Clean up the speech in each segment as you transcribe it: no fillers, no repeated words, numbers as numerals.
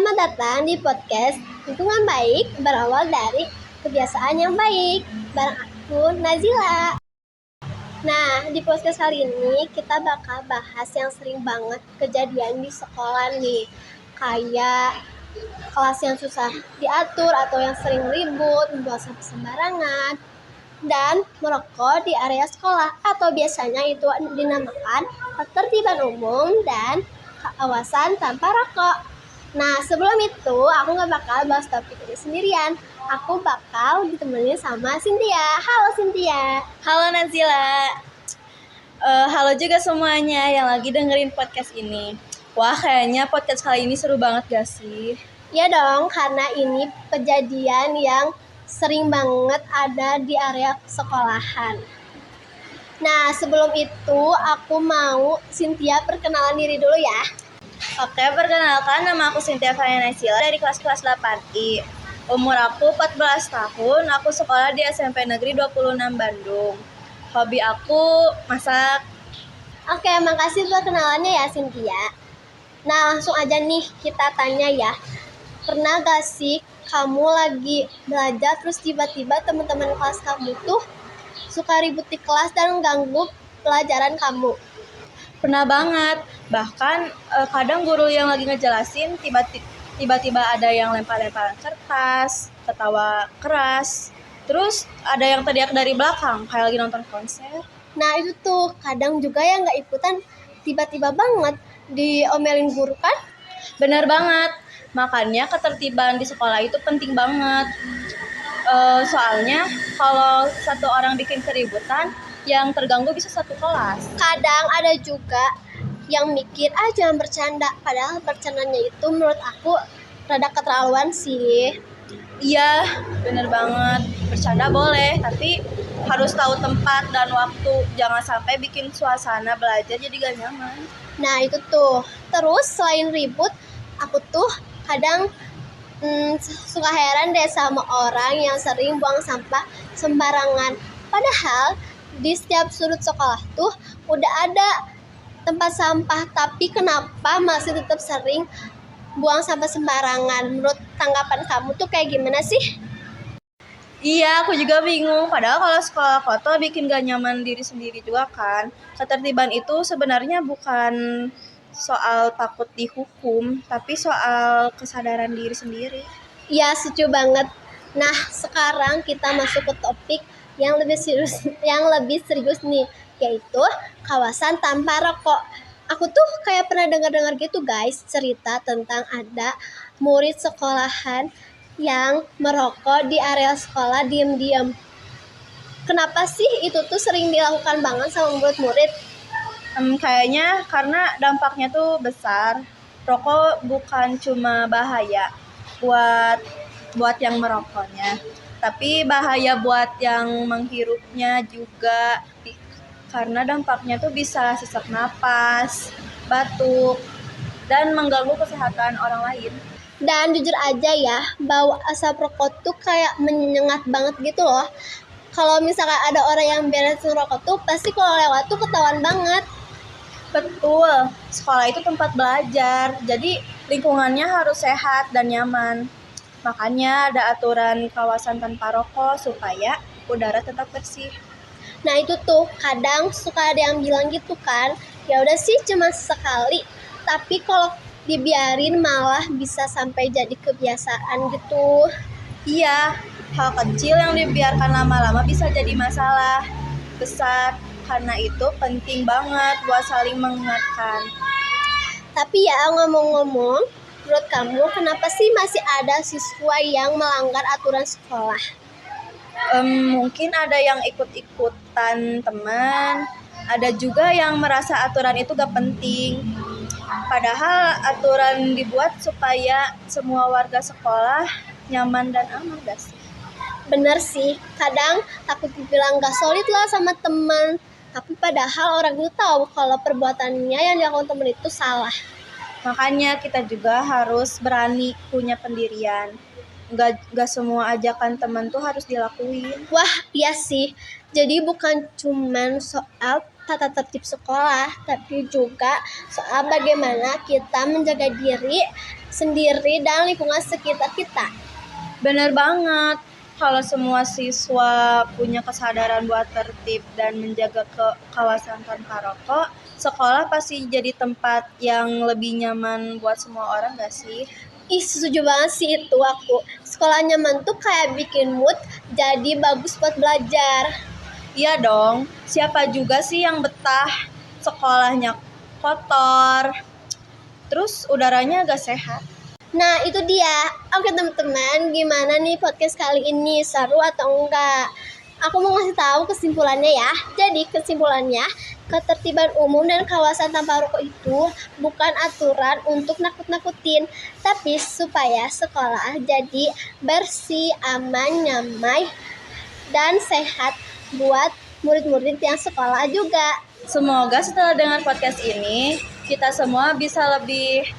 Selamat datang di podcast Lingkungan Baik berawal dari kebiasaan yang baik. Bareng aku, Nazila. Nah, di podcast kali ini kita bakal bahas yang sering banget kejadian di sekolah nih. Kayak kelas yang susah diatur atau yang sering ribut, membuang sampah sembarangan, dan merokok di area sekolah atau biasanya itu dinamakan ketertiban umum dan kawasan tanpa rokok. Nah, sebelum itu aku gak bakal bahas topik ini sendirian. Aku bakal ditemenin sama Cynthia. Halo Cynthia. Halo Nazila. Halo juga semuanya yang lagi dengerin podcast ini. Wah, kayaknya podcast kali ini seru banget gak sih? Ya dong, karena ini kejadian yang sering banget ada di area sekolahan. Nah, sebelum itu aku mau Cynthia perkenalan diri dulu ya. Oke, perkenalkan, nama aku Cynthia Vayanasila dari kelas 8I. Umur aku 14 tahun, aku sekolah di SMP Negeri 26 Bandung. Hobi aku masak. Oke, makasih perkenalannya ya Cynthia. Nah, langsung aja nih kita tanya ya. Pernah gak sih kamu lagi belajar terus tiba-tiba teman-teman kelas kamu tuh suka ribut di kelas dan ganggu pelajaran kamu? Pernah banget, bahkan kadang guru yang lagi ngejelasin tiba-tiba ada yang lempar-lemparan kertas, ketawa keras, terus ada yang teriak dari belakang kayak lagi nonton konser. Nah itu tuh kadang juga yang gak ikutan tiba-tiba banget diomelin guru kan? Bener banget, makanya ketertiban di sekolah itu penting banget. Soalnya kalau satu orang bikin keributan, yang terganggu bisa satu kelas. Kadang ada juga yang mikir jangan bercanda, padahal bercandanya itu menurut aku rada keterlaluan sih. Iya, bener banget. Bercanda boleh, tapi harus tahu tempat dan waktu. Jangan sampai bikin suasana belajar jadi gak nyaman. Nah itu tuh. Terus selain ribut, aku tuh kadang suka heran deh sama orang yang sering buang sampah sembarangan. Padahal di setiap sudut sekolah tuh udah ada tempat sampah, tapi kenapa masih tetap sering buang sampah sembarangan? Menurut tanggapan kamu tuh kayak gimana sih? Iya, aku juga bingung. Padahal kalau sekolah kotor bikin gak nyaman diri sendiri juga kan. Ketertiban itu sebenarnya bukan soal takut dihukum, tapi soal kesadaran diri sendiri. Iya, setuju banget. Nah, sekarang kita masuk ke topik yang lebih serius nih, yaitu kawasan tanpa rokok. Aku tuh kayak pernah dengar gitu guys, cerita tentang ada murid sekolahan yang merokok di area sekolah diam-diam. Kenapa sih itu tuh sering dilakukan banget sama murid-murid? Kayaknya karena dampaknya tuh besar. Rokok bukan cuma bahaya buat yang merokoknya, tapi bahaya buat yang menghirupnya juga, karena dampaknya tuh bisa sesak napas, batuk, dan mengganggu kesehatan orang lain. Dan jujur aja ya, bau asap rokok tuh kayak menyengat banget gitu loh. Kalau misalkan ada orang yang beresin rokok tuh pasti kalau lewat tuh ketahuan banget. Betul, sekolah itu tempat belajar, jadi lingkungannya harus sehat dan nyaman. Makanya ada aturan kawasan tanpa rokok supaya udara tetap bersih. Nah itu tuh kadang suka ada yang bilang gitu kan, ya udah sih cuma sekali, tapi kalau dibiarin malah bisa sampai jadi kebiasaan gitu. Iya, hal kecil yang dibiarkan lama-lama bisa jadi masalah besar. Karena itu penting banget buat saling mengingatkan. Tapi ya ngomong-ngomong, menurut kamu kenapa sih masih ada siswa yang melanggar aturan sekolah? Mungkin ada yang ikut-ikutan teman, ada juga yang merasa aturan itu gak penting. Padahal aturan dibuat supaya semua warga sekolah nyaman dan aman gak sih? Bener sih, kadang takut dibilang gak solid lah sama teman. Tapi padahal orang itu tahu kalau perbuatannya yang dilakukan teman itu salah. Makanya kita juga harus berani punya pendirian. Gak semua ajakan teman tuh harus dilakuin. Wah, iya sih. Jadi bukan cuman soal tata tertib sekolah, tapi juga soal bagaimana kita menjaga diri sendiri dan lingkungan sekitar kita. Bener banget. Kalau semua siswa punya kesadaran buat tertib dan menjaga kawasan tanpa rokok, sekolah pasti jadi tempat yang lebih nyaman buat semua orang gak sih? Ih, setuju banget sih itu aku. Sekolah nyaman tuh kayak bikin mood jadi bagus buat belajar. Iya dong, siapa juga sih yang betah sekolahnya kotor, terus udaranya gak sehat? Nah, itu dia. Oke teman-teman, gimana nih podcast kali ini? Seru atau enggak? Aku mau ngasih tahu kesimpulannya ya. Jadi kesimpulannya, ketertiban umum dan kawasan tanpa rokok itu bukan aturan untuk nakut-nakutin, tapi supaya sekolah jadi bersih, aman, nyaman, dan sehat buat murid-murid yang sekolah juga. Semoga setelah dengar podcast ini, kita semua bisa lebih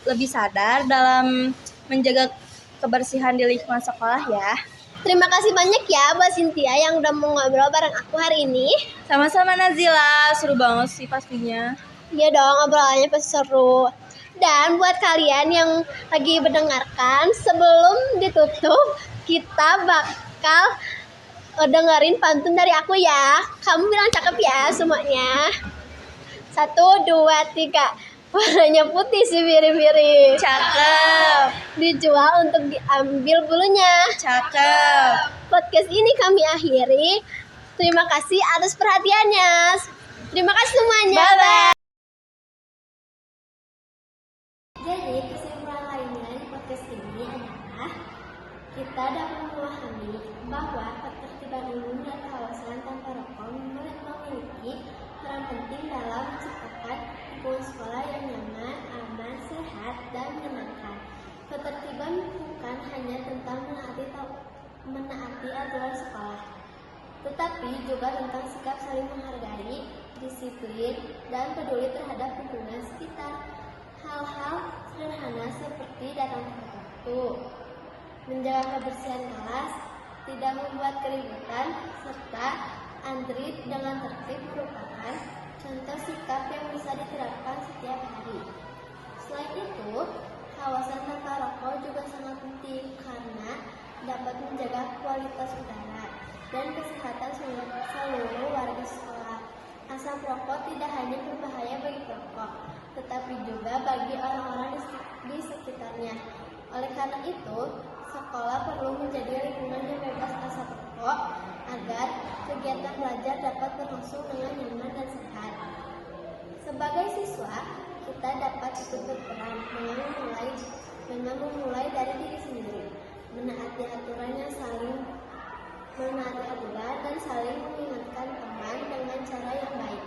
lebih sadar dalam menjaga kebersihan di lingkungan sekolah ya. Terima kasih banyak ya buat Cynthia yang udah mau ngobrol bareng aku hari ini. Sama-sama Nazila, seru banget sih pastinya. Iya dong, obrolannya pasti seru. Dan buat kalian yang lagi mendengarkan, sebelum ditutup, kita bakal dengerin pantun dari aku ya. Kamu bilang cakep ya semuanya. 1, 2, 3. Warnanya putih sih biri-biri. Cakep. Dijual untuk diambil bulunya. Cakep. Podcast ini kami akhiri. Terima kasih atas perhatiannya. Terima kasih semuanya. Bye-bye. Jadi kesimpulan lainnya di podcast ini adalah kita dapat memahami bahwa ketertiban umum dan kawasan tanpa rokok memiliki peran penting dalam menciptakan lingkungan sekolah yang nyaman, aman, sehat, dan menyenangkan. Ketertiban bukan hanya tentang menaati aturan sekolah, tetapi juga tentang sikap saling menghargai, disiplin, dan peduli terhadap lingkungan sekitar. Hal-hal sederhana seperti datang tepat waktu, menjaga kebersihan kelas, tidak membuat keributan, serta antri dengan tertib merupakan contoh sikap yang bisa diterapkan setiap hari. Selain itu, kawasan tanpa rokok juga sangat penting karena dapat menjaga kualitas udara dan kesehatan seluruh warga sekolah. Asap rokok tidak hanya berbahaya bagi perokok, tetapi juga bagi orang-orang di sekitarnya. Oleh karena itu, sekolah perlu menjadi lingkungan yang bebas asap rokok agar kegiatan belajar dapat berlangsung dengan nyaman dan sehat. Sebagai siswa, kita dapat ikut berperan dengan memulai dari diri sendiri, menaati aturan dan saling mengingatkan teman dengan cara yang baik.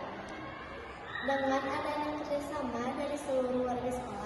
Dengan adanya kerjasama dari seluruh warga sekolah,